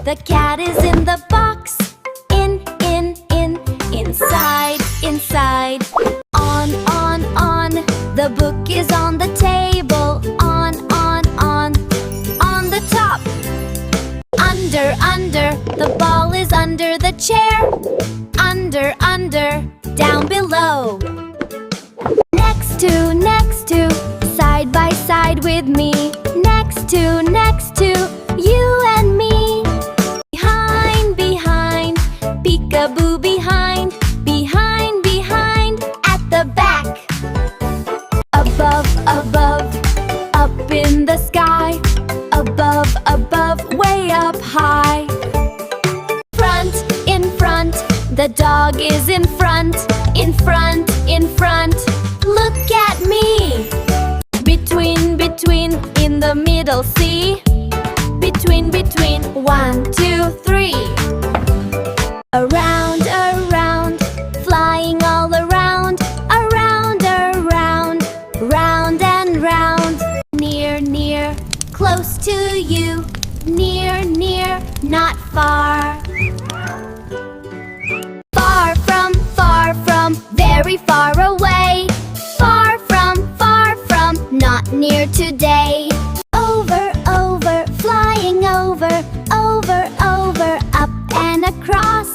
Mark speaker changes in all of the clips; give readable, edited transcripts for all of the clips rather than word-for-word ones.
Speaker 1: The cat is in the box. Inside, inside. On. The book is on the table. On. On the top. Under. The ball is under the chair. Under. Down below. Next to. Side by side with me. Next to. You and me. Behind. Peekaboo behind. Behind. At the back. Above. Up in the sky. Above, way up high. In front. The dog is in front. In front. Look at me. Between. In the middle, see? Between. 1, 2, 3. Around. Flying all around. Around. Round and round. Near. Close to you. Near. Not far. Far from. Very far away. Far from. Not near today. Over. Flying over. Up and across.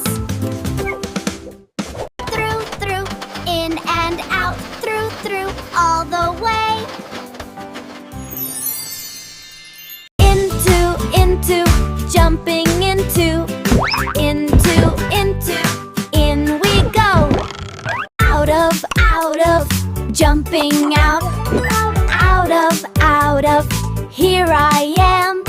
Speaker 1: Through. In and out. Through. All the way. Into. Jumping into. In we go. Out of. Jumping out of. Here I am.